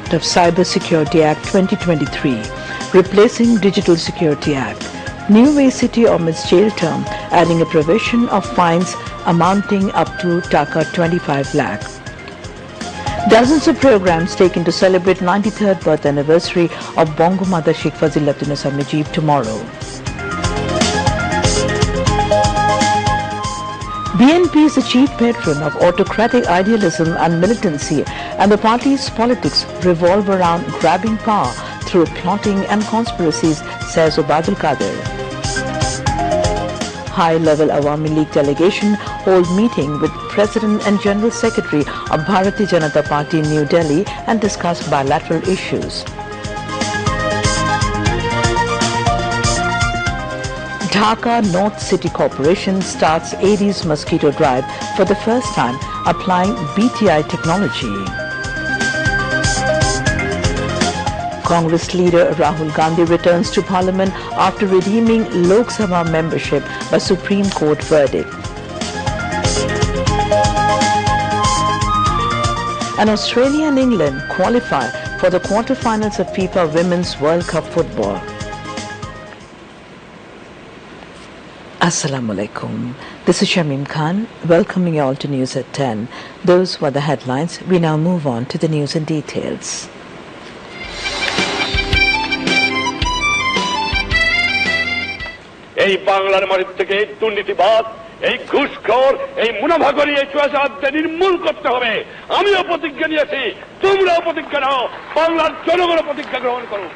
draft of Cyber Security Act 2023, replacing Digital Security Act. New Way City omits jail term, adding a provision of fines amounting up to Dhaka 25 lakh. Dozens of programs taken to celebrate 93rd birth anniversary of Bongo Mother Sheikh Hasina tomorrow. BNP is the chief patron of autocratic idealism and militancy, and the party's politics revolve around grabbing power through plotting and conspiracies, says Obadul Qadir. High-level Awami League delegation hold meeting with President and General Secretary of Bharatiya Janata Party in New Delhi and discuss bilateral issues. Dhaka North City Corporation starts Aedes mosquito drive for the first time, applying BTI technology. Congress leader Rahul Gandhi returns to Parliament after redeeming Lok Sabha membership by Supreme Court verdict. And Australia and England qualify for the quarter-finals of FIFA Women's World Cup football. Assalamu alaikum. This is Shamim Khan, welcoming you all to News at 10. Those were the headlines. We now move on to the news in details. এই বাংলার মাটির থেকে দুর্নীতিবাদ, এই ঘুষখোর, এই মুনাফাখোরি, এই চুয়াচারদের নির্মূল করতে হবে। আমিও প্রতিজ্ঞা নিয়েছি, তোমরাও প্রতিজ্ঞা নাও, বাংলার জনগণও প্রতিজ্ঞা গ্রহণ করো।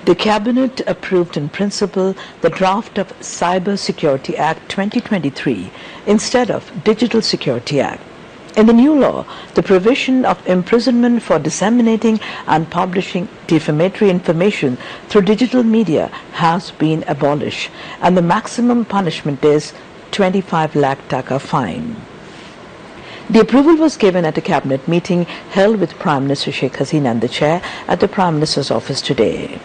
The Cabinet approved in principle the draft of Cyber Security Act 2023 instead of Digital Security Act. In the new law, the provision of imprisonment for disseminating and publishing defamatory information through digital media has been abolished, and the maximum punishment is 25 lakh Dhaka fine. The approval was given at a cabinet meeting held with Prime Minister Sheikh Hasina and the chair at the Prime Minister's office today.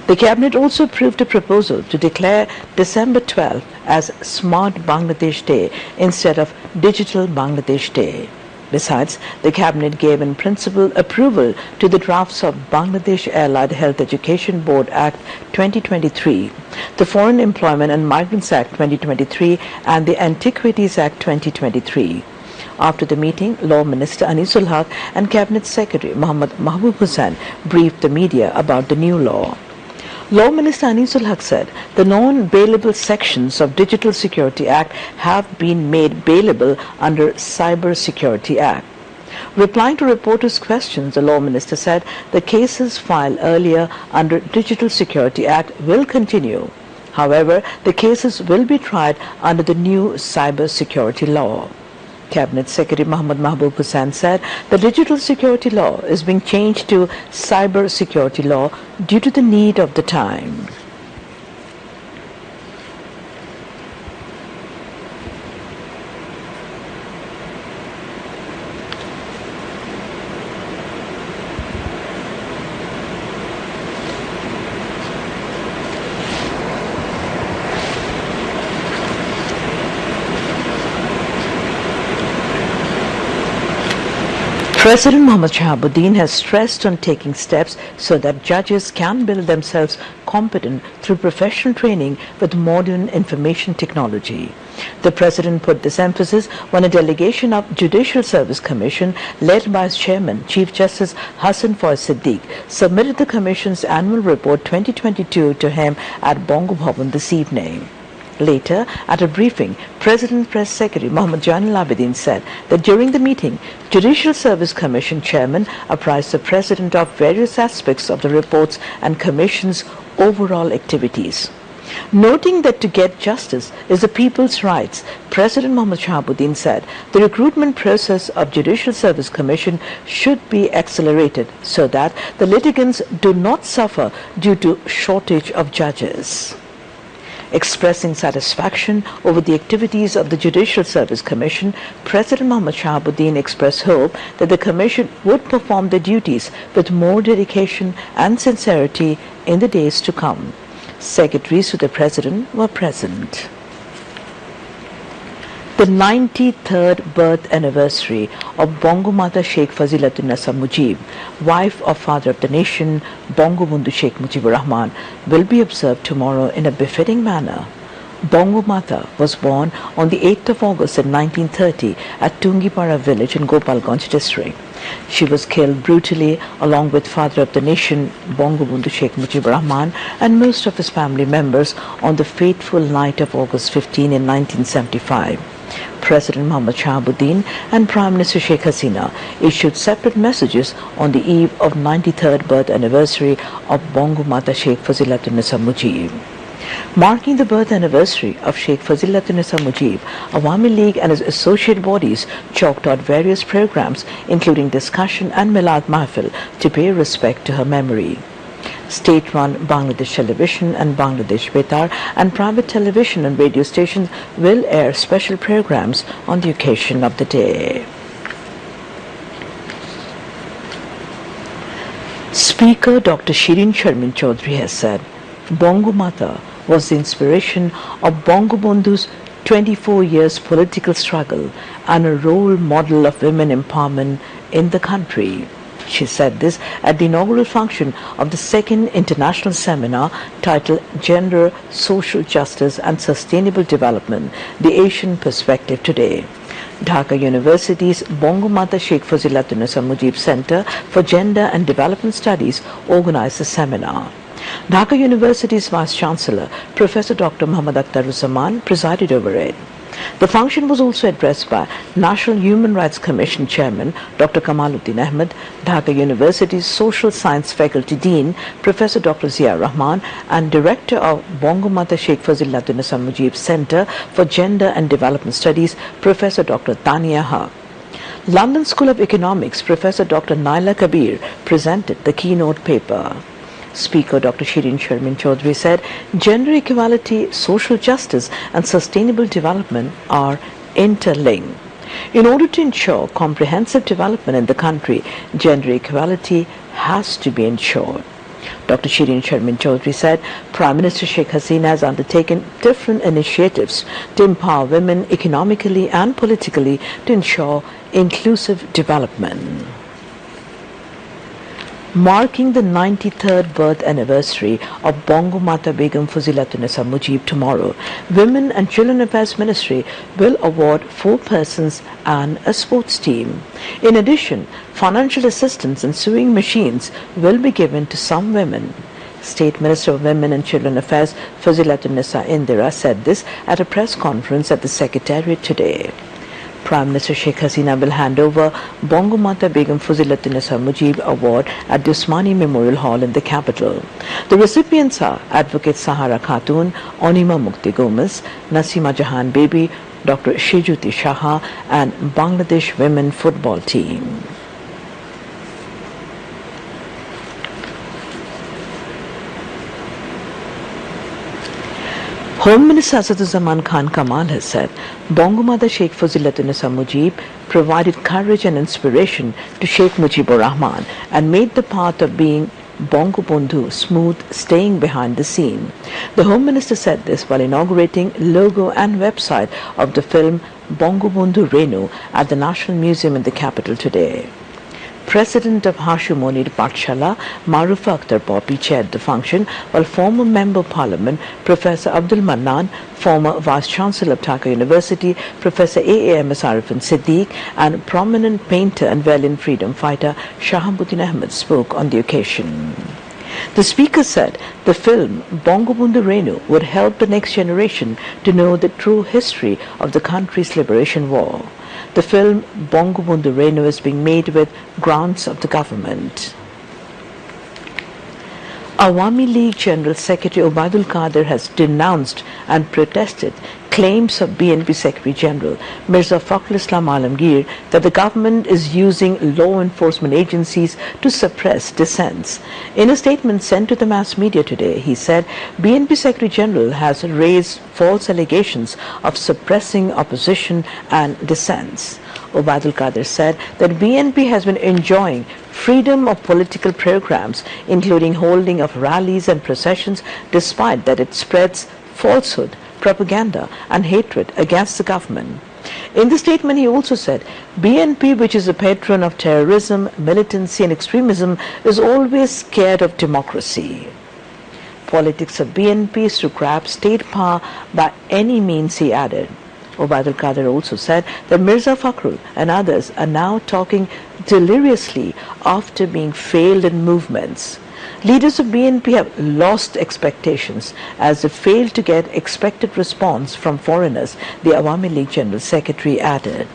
The cabinet also approved a proposal to declare December 12 as Smart Bangladesh Day instead of Digital Bangladesh Day. Besides, the cabinet gave in principle approval to the drafts of Bangladesh Allied Health Education Board Act 2023, the Foreign Employment and Migrants Act 2023 and the Antiquities Act 2023. After the meeting, Law Minister Anisul Haq and Cabinet Secretary Mohammad Mahbub Hussain briefed the media about the new law. Law Minister Anisul Haq said the non-bailable sections of Digital Security Act have been made bailable under Cyber Security Act. Replying to reporters' questions, the Law Minister said the cases filed earlier under Digital Security Act will continue. However, the cases will be tried under the new Cyber Security Law. Cabinet Secretary Mohammad Mahbub Hussain said the Digital Security Law is being changed to Cyber Security Law due to the need of the time. President Mohammad Shahabuddin has stressed on taking steps so that judges can build themselves competent through professional training with modern information technology. The President put this emphasis when a delegation of Judicial Service Commission led by its chairman, Chief Justice Hassan Faiz Siddique, submitted the Commission's annual report 2022 to him at Bongo Bhavan this evening. Later, at a briefing, President Press Secretary Mohammad Jainul Abidin said that during the meeting, Judicial Service Commission Chairman apprised the President of various aspects of the reports and Commission's overall activities. Noting that to get justice is the people's rights, President Mohammad Shahabuddin said the recruitment process of Judicial Service Commission should be accelerated so that the litigants do not suffer due to shortage of judges. Expressing satisfaction over the activities of the Judicial Service Commission, President Mohammad Shahabuddin expressed hope that the Commission would perform their duties with more dedication and sincerity in the days to come. Secretaries to the President were present. The 93rd birth anniversary of Bangomata Sheikh Fazilatunessa Mujib, wife of Father of the Nation, Bangabandhu Sheikh Mujibur Rahman, will be observed tomorrow in a befitting manner. Bangomata was born on the 8th of August in 1930 at Tungipara village in Gopalganj district. She was killed brutally along with Father of the Nation, Bangabandhu Sheikh Mujibur Rahman, and most of his family members on the fateful night of August 15 in 1975. President Muhammad Shahabuddin and Prime Minister Sheikh Hasina issued separate messages on the eve of 93rd birth anniversary of Bangomata Sheikh Fazilatunessa Mujib. Marking the birth anniversary of Sheikh Fazilatunessa Mujib, Awami League and its associate bodies chalked out various programs including discussion and Milad Mahfil to pay respect to her memory. State-run Bangladesh Television and Bangladesh Betar and private television and radio stations will air special programs on the occasion of the day. Speaker Dr. Shirin Sherman has said, Bangomata was the inspiration of Bangabandhu's 24 years political struggle and a role model of women empowerment in the country. She said this at the inaugural function of the second international seminar titled Gender, Social Justice and Sustainable Development, the Asian Perspective Today. Dhaka University's Bangomata Sheikh Fazilatunessa Mujib Center for Gender and Development Studies organized the seminar. Dhaka University's Vice-Chancellor, Professor Dr. Muhammad Akhtaruzzaman, presided over it. The function was also addressed by National Human Rights Commission Chairman Dr. Kamaluddin Ahmed, Dhaka University's Social Science Faculty Dean Professor Dr. Zia Rahman, and Director of Bangomata Sheikh Fazilatunessa Mujib Center for Gender and Development Studies Professor Dr. Tania Haq. London School of Economics Professor Dr. Naila Kabir presented the keynote paper. Speaker Dr. Shirin Sherman said, gender equality, social justice and sustainable development are interlinked. In order to ensure comprehensive development in the country, gender equality has to be ensured. Dr. Shirin Sherman said, Prime Minister Sheikh Hasina has undertaken different initiatives to empower women economically and politically to ensure inclusive development. Marking the 93rd birth anniversary of Bangomata Begum Fazilatunessa Mujib tomorrow, Women and Children Affairs Ministry will award 4 persons and a sports team. In addition, financial assistance and sewing machines will be given to some women. State Minister of Women and Children Affairs Fazilatunessa Indira said this at a press conference at the Secretariat today. Prime Minister Sheikh Hasina will hand over Bangomata Begum Fazilatunessa Mujib Award at the Usmani Memorial Hall in the capital. The recipients are Advocate Sahara Khatun, Onima Mukti Gomez, Nasima Jahan Baby, Dr. Shijuti Shaha and Bangladesh Women Football Team. Home Minister Asaduzzahman Khan Kamal has said, Bangomata Sheikh Fazilatunessa Mujib provided courage and inspiration to Sheikh Mujibur Rahman and made the path of being Bangabandhu smooth, staying behind the scene. The Home Minister said this while inaugurating logo and website of the film Bangabandhu Renu at the National Museum in the capital today. President of Hashumonir Patshala, Marufa Akhtar Poppy, chaired the function, while former Member of Parliament Professor Abdul Mannan, former Vice-Chancellor of Dhaka University Professor A.A.M.S. Arifin Siddiq, and prominent painter and valiant freedom fighter Shahabuddin Ahmed spoke on the occasion. The speaker said the film Bangabandhu Renu would help the next generation to know the true history of the country's liberation war. The film Bangabandhu Renu is being made with grants of the government. Awami League General Secretary Ubaidul Qadir has denounced and protested claims of BNP Secretary General Mirza Fakhrul Islam Alamgir that the government is using law enforcement agencies to suppress dissents. In a statement sent to the mass media today, he said BNP Secretary General has raised false allegations of suppressing opposition and dissents. Ubaidul Qadir said that BNP has been enjoying freedom of political programs, including holding of rallies and processions, despite that it spreads falsehood, propaganda and hatred against the government. In the statement, he also said, BNP, which is a patron of terrorism, militancy and extremism, is always scared of democracy. Politics of BNP is to grab state power by any means, he added. Obaidul Qadir also said that Mirza Fakhrul and others are now talking deliriously after being failed in movements. Leaders of BNP have lost expectations as they failed to get expected response from foreigners, the Awami League General Secretary added.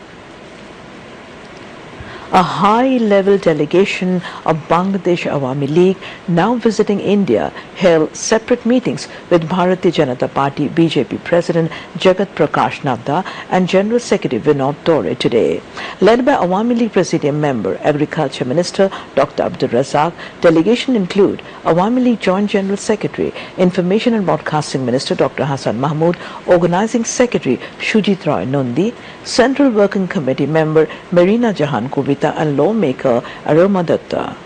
A high-level delegation of Bangladesh Awami League now visiting India held separate meetings with Bharatiya Janata Party BJP President Jagat Prakash Nadda and General Secretary Vinod Tore today. Led by Awami League Presidium member, Agriculture Minister Dr. Abdul Razak, delegation include Awami League Joint General Secretary, Information and Broadcasting Minister Dr. Hassan Mahmood, Organizing Secretary Shujit Roy Nondi, Central Working Committee member Marina Jahan Kovita and lawmaker Aroma Datta.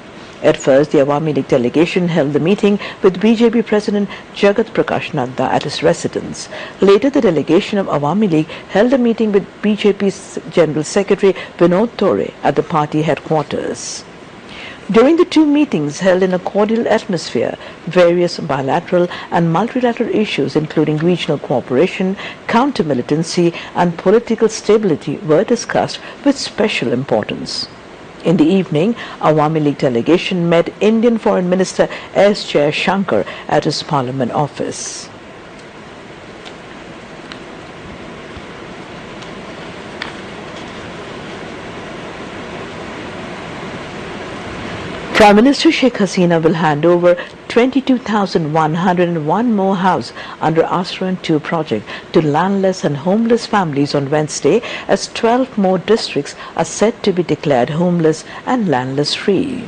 At first, the Awami League delegation held the meeting with BJP President Jagat Prakash Nadda at his residence. Later, the delegation of Awami League held a meeting with BJP's General Secretary Vinod Tore at the party headquarters. During the two meetings held in a cordial atmosphere, various bilateral and multilateral issues including regional cooperation, counter-militancy and political stability were discussed with special importance. In the evening, Awami League delegation met Indian Foreign Minister S. Jay Shankar at his Parliament office. Prime Minister Sheikh Hasina will hand over 22,101 more houses under Asran 2 project to landless and homeless families on Wednesday, as 12 more districts are set to be declared homeless and landless free.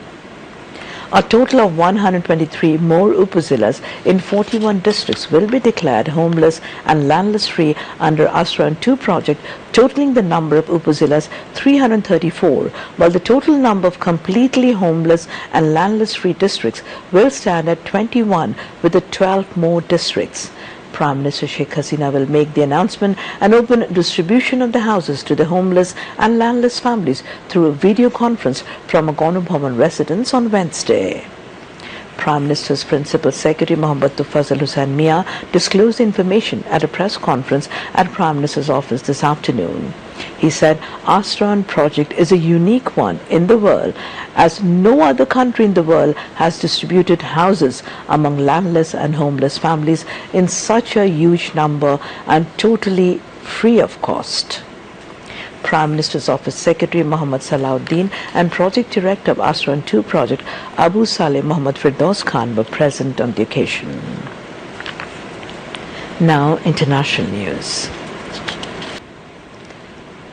A total of 123 more upazilas in 41 districts will be declared homeless and landless free under Asran 2 project, totaling the number of upazilas 334, while the total number of completely homeless and landless free districts will stand at 21 with the 12 more districts. Prime Minister Sheikh Hasina will make the announcement and open distribution of the houses to the homeless and landless families through a video conference from a Ganu Bhavan residence on Wednesday. Prime Minister's Principal Secretary Mohammad Fazal Hussain Mia disclosed the information at a press conference at Prime Minister's office this afternoon. He said Asran project is a unique one in the world, as no other country in the world has distributed houses among landless and homeless families in such a huge number and totally free of cost. Prime Minister's Office Secretary Muhammad Salahuddin and Project Director of Asran 2 project Abu Saleh Muhammad Firdaus Khan were present on the occasion. Now, international news.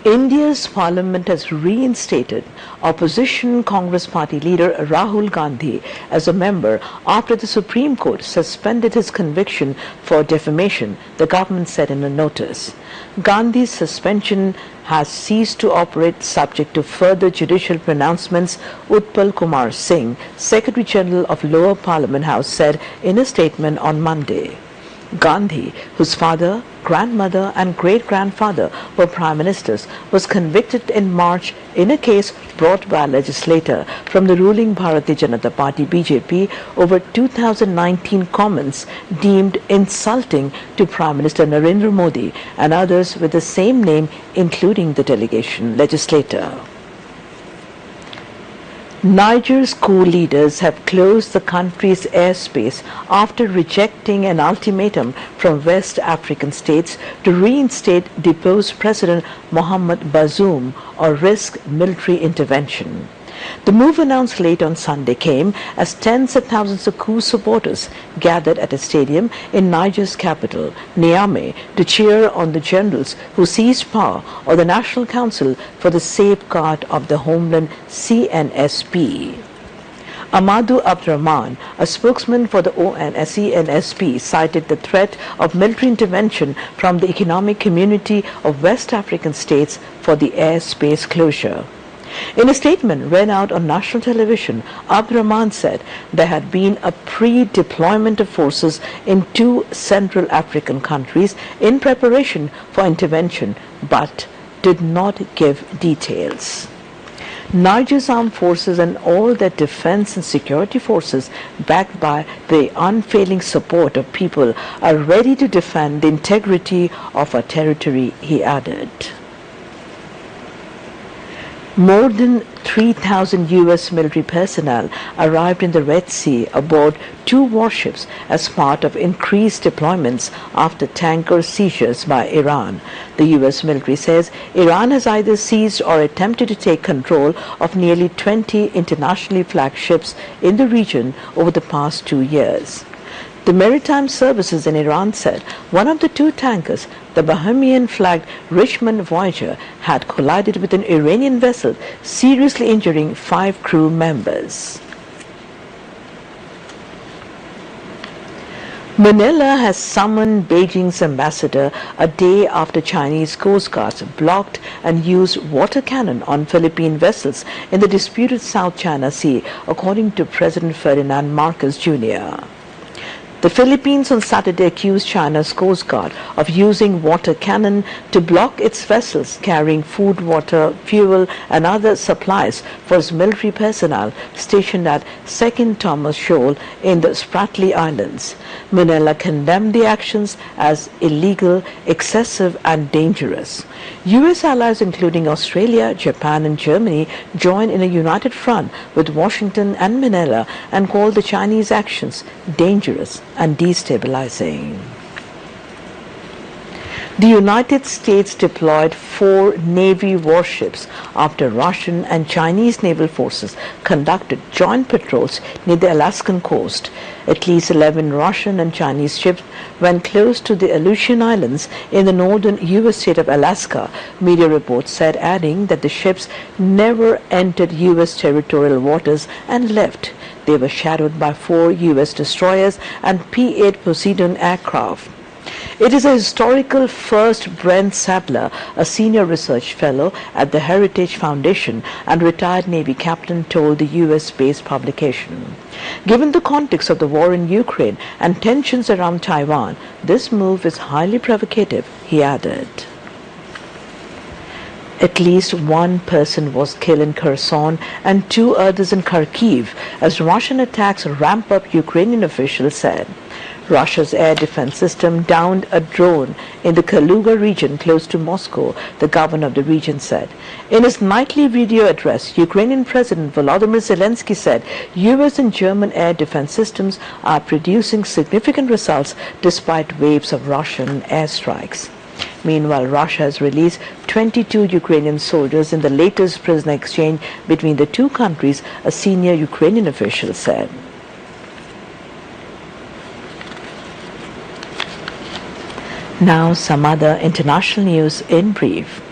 India's parliament has reinstated opposition Congress party leader Rahul Gandhi as a member after the Supreme Court suspended his conviction for defamation, the government said in a notice. Gandhi's suspension has ceased to operate subject to further judicial pronouncements, Utpal Kumar Singh, Secretary General of Lower Parliament House, said in a statement on Monday. Gandhi, whose father, grandmother and great-grandfather were prime ministers, was convicted in March in a case brought by a legislator from the ruling Bharatiya Janata Party BJP over 2019 comments deemed insulting to Prime Minister Narendra Modi and others with the same name, including the delegation legislator. Niger's coup leaders have closed the country's airspace after rejecting an ultimatum from West African states to reinstate deposed President Mohamed Bazoum or risk military intervention. The move announced late on Sunday came as tens of thousands of coup supporters gathered at a stadium in Niger's capital, Niamey, to cheer on the generals who seized power or the National Council for the Safeguard of the Homeland CNSP. Amadou Abdurrahman, a spokesman for the CNSP, cited the threat of military intervention from the Economic Community of West African States for the airspace closure. In a statement read out on national television, Abdurrahman said there had been a pre-deployment of forces in 2 Central African countries in preparation for intervention, but did not give details. Niger's armed forces and all their defense and security forces, backed by the unfailing support of people, are ready to defend the integrity of our territory, he added. More than 3,000 U.S. military personnel arrived in the Red Sea aboard 2 warships as part of increased deployments after tanker seizures by Iran. The U.S. military says Iran has either seized or attempted to take control of nearly 20 internationally flagged ships in the region over the past 2 years. The maritime services in Iran said one of the 2 tankers, the Bahamian-flagged Richmond Voyager, had collided with an Iranian vessel, seriously injuring 5 crew members. Manila has summoned Beijing's ambassador a day after Chinese coast guards blocked and used water cannon on Philippine vessels in the disputed South China Sea, according to President Ferdinand Marcos Jr. The Philippines on Saturday accused China's Coast Guard of using water cannon to block its vessels carrying food, water, fuel and other supplies for its military personnel stationed at 2nd Thomas Shoal in the Spratly Islands. Manila condemned the actions as illegal, excessive and dangerous. U.S. allies including Australia, Japan and Germany joined in a united front with Washington and Manila and called the Chinese actions dangerous and destabilizing. The United States deployed 4 Navy warships after Russian and Chinese naval forces conducted joint patrols near the Alaskan coast. At least 11 Russian and Chinese ships went close to the Aleutian Islands in the northern U.S. state of Alaska, media reports said, adding that the ships never entered U.S. territorial waters and left. They were shadowed by 4 U.S. destroyers and P-8 Poseidon aircraft. It is a historical first. Brent Sadler, a senior research fellow at the Heritage Foundation and retired Navy captain, told the U.S.-based publication. Given the context of the war in Ukraine and tensions around Taiwan, this move is highly provocative, he added. At least 1 person was killed in Kherson and 2 others in Kharkiv as Russian attacks ramp up, Ukrainian officials said. Russia's air defense system downed a drone in the Kaluga region close to Moscow, the governor of the region said. In his nightly video address, Ukrainian President Volodymyr Zelensky said U.S. and German air defense systems are producing significant results despite waves of Russian airstrikes. Meanwhile, Russia has released 22 Ukrainian soldiers in the latest prisoner exchange between the 2 countries, a senior Ukrainian official said. Now some other international news in brief.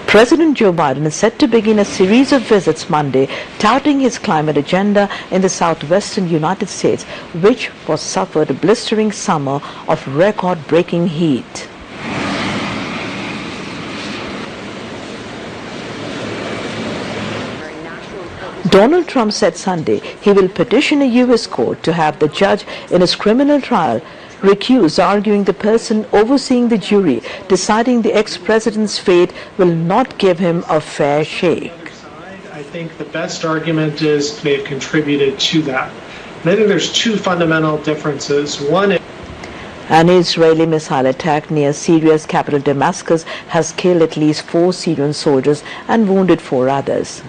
President Joe Biden is set to begin a series of visits Monday, touting his climate agenda in the southwestern United States, which was suffered a blistering summer of record-breaking heat. Donald Trump said Sunday he will petition a U.S. court to have the judge in his criminal trial recused, arguing the person overseeing the jury deciding the ex-president's fate will not give him a fair shake. I think the best argument is they have contributed to that. And I think there's 2 fundamental differences. One is an Israeli missile attack near Syria's capital Damascus has killed at least 4 Syrian soldiers and wounded 4 others.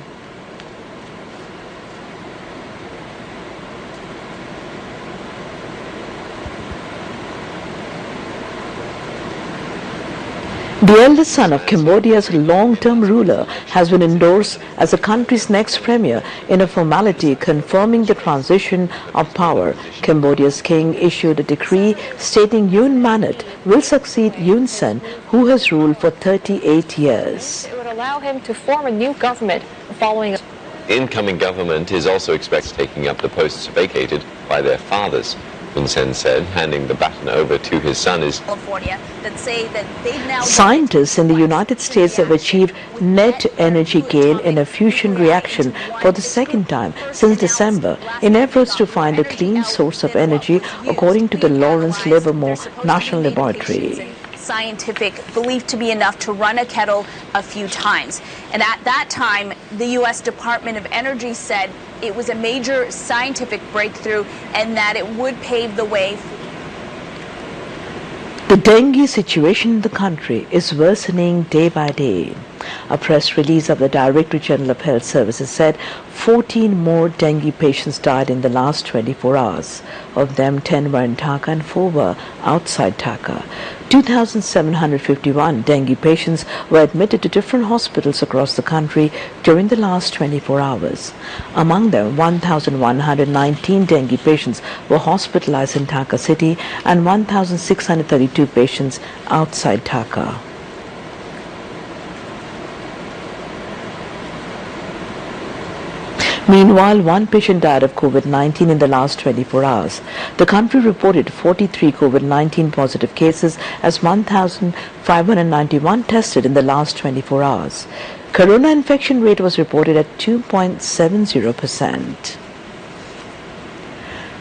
The eldest son of Cambodia's long-term ruler has been endorsed as the country's next premier in a formality confirming the transition of power. Cambodia's king issued a decree stating Yun Manat will succeed Yun Sen, who has ruled for 38 years. It would allow him to form a new government following. Incoming government is also expected taking up the posts vacated by their fathers. Vincent said, handing the baton over to his son is California that say that they've now Scientists in the United States have achieved net energy gain in a fusion reaction for the second time since December in efforts to find a clean source of energy, according to the Lawrence Livermore National Laboratory. Scientific believed to be enough to run a kettle a few times. And at that time, the U.S. Department of Energy said it was a major scientific breakthrough and that it would pave the way. The dengue situation in the country is worsening day by day. A press release of the Director General of Health Services said 14 more dengue patients died in the last 24 hours. Of them, 10 were in Dhaka and 4 were outside Dhaka. 2,751 dengue patients were admitted to different hospitals across the country during the last 24 hours. Among them, 1,119 dengue patients were hospitalized in Dhaka city and 1,632 patients outside Dhaka. Meanwhile, one patient died of COVID-19 in the last 24 hours. The country reported 43 COVID-19 positive cases as 1,591 tested in the last 24 hours. Corona infection rate was reported at 2.70%.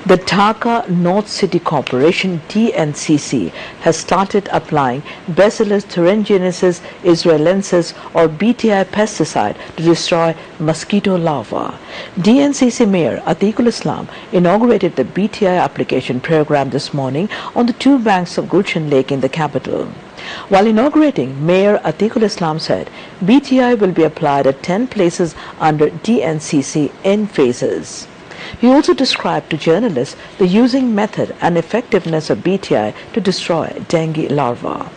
The Dhaka North City Corporation (DNCC) has started applying Bacillus thuringiensis israelensis or BTI pesticide to destroy mosquito larvae. DNCC Mayor Atiqul Islam inaugurated the BTI application program this morning on the two banks of Gulshan Lake in the capital. While inaugurating, Mayor Atiqul Islam said BTI will be applied at 10 places under DNCC in phases. He also described to journalists the using method and effectiveness of BTI to destroy dengue larvae.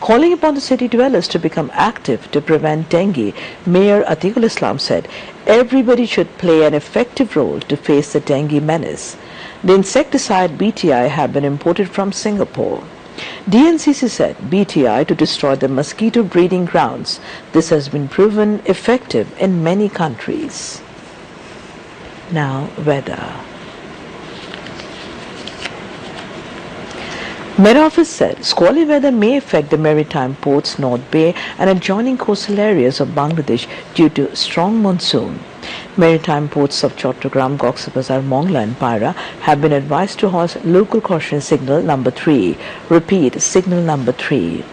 Calling upon the city dwellers to become active to prevent dengue, Mayor Atiqul Islam said everybody should play an effective role to face the dengue menace. The insecticide BTI had been imported from Singapore. DNCC said BTI to destroy the mosquito breeding grounds. This has been proven effective in many countries. Now, weather. Met Office said squally weather may affect the maritime ports, North Bay and adjoining coastal areas of Bangladesh due to strong monsoon. Maritime ports of Chattogram, Cox's Bazar, Mongla and Paira have been advised to hoist local caution signal number 3. Repeat, signal number 3.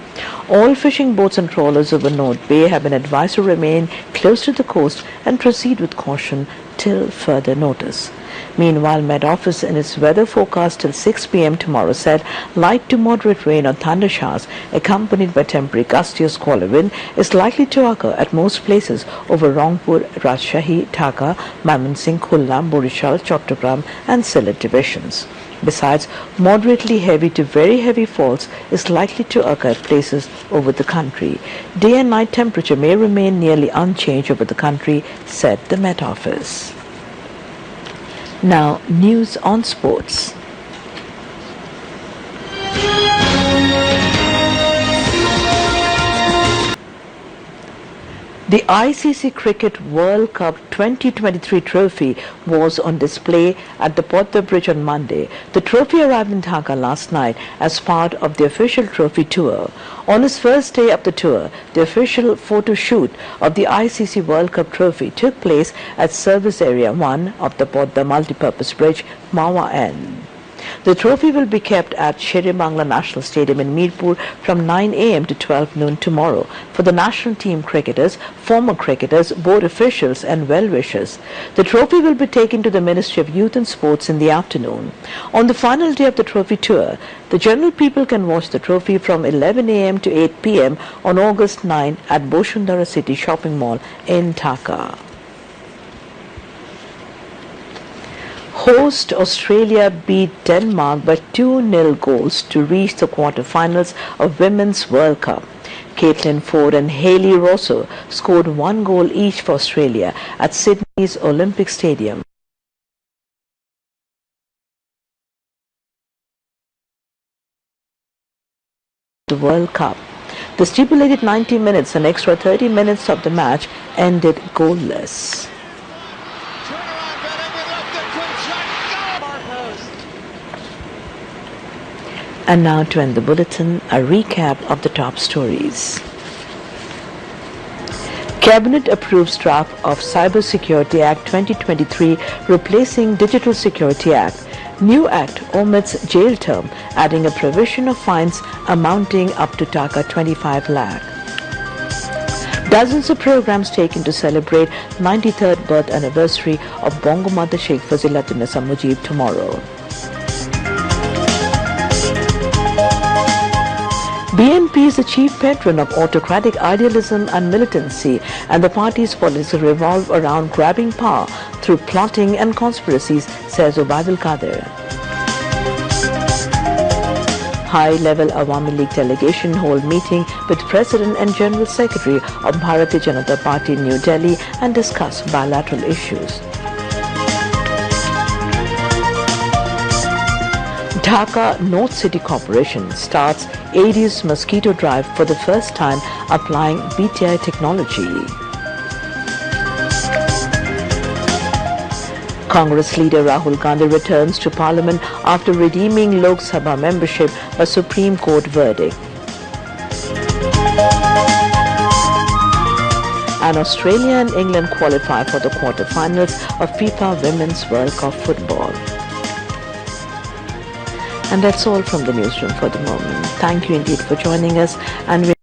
All fishing boats and trawlers over North Bay have been advised to remain close to the coast and proceed with caution till further notice. Meanwhile, Met Office in its weather forecast till 6 p.m. tomorrow said light to moderate rain or thunder showers accompanied by temporary gusty or squally wind is likely to occur at most places over Rangpur, Rajshahi, Dhaka, Mymensingh, Khulna, Judicial, Chattogram and Sylhet divisions. Besides, moderately heavy to very heavy falls is likely to occur at places over the country. Day and night temperature may remain nearly unchanged over the country, said the Met Office. Now, news on sports. The ICC Cricket World Cup 2023 trophy was on display at the Podda Bridge on Monday. The trophy arrived in Dhaka last night as part of the official trophy tour. On its first day of the tour, the official photo shoot of the ICC World Cup trophy took place at Service Area 1 of the Podda Multipurpose Bridge, Mawa N. The trophy will be kept at Shirin Sherman National Stadium in Mirpur from 9 a.m. to 12 noon tomorrow for the national team cricketers, former cricketers, board officials and well-wishers. The trophy will be taken to the Ministry of Youth and Sports in the afternoon. On the final day of the trophy tour, the general people can watch the trophy from 11 a.m. to 8 p.m. on August 9 at Boshundara City Shopping Mall in Dhaka. Host Australia beat Denmark by 2-0 goals to reach the quarterfinals of Women's World Cup. Caitlin Ford and Hayley Rosso scored 1 goal each for Australia at Sydney's Olympic Stadium. The World Cup. The stipulated 90 minutes and extra 30 minutes of the match ended goalless. And now to end the bulletin, a recap of the top stories. Cabinet approves draft of Cyber Security Act 2023 replacing Digital Security Act. New act omits jail term, adding a provision of fines amounting up to Dhaka 25 lakh. Dozens of programs taken to celebrate 93rd birth anniversary of Bongo Mother Sheikh Hasina Mujib tomorrow. BNP is the chief patron of autocratic idealism and militancy, and the party's politics revolve around grabbing power through plotting and conspiracies, says Al Qadir. High-level Awami League delegation hold meeting with President and General Secretary of Bharatiya Janata Party in New Delhi and discuss bilateral issues. Dhaka North City Corporation starts Aedes mosquito drive for the first time, applying BTV technology. Congress leader Rahul Gandhi returns to Parliament after redeeming Lok Sabha membership by Supreme Court verdict. And Australia and England qualify for the quarter-finals of FIFA Women's World Cup football. And that's all from the newsroom for the moment. Thank you indeed for joining us, and we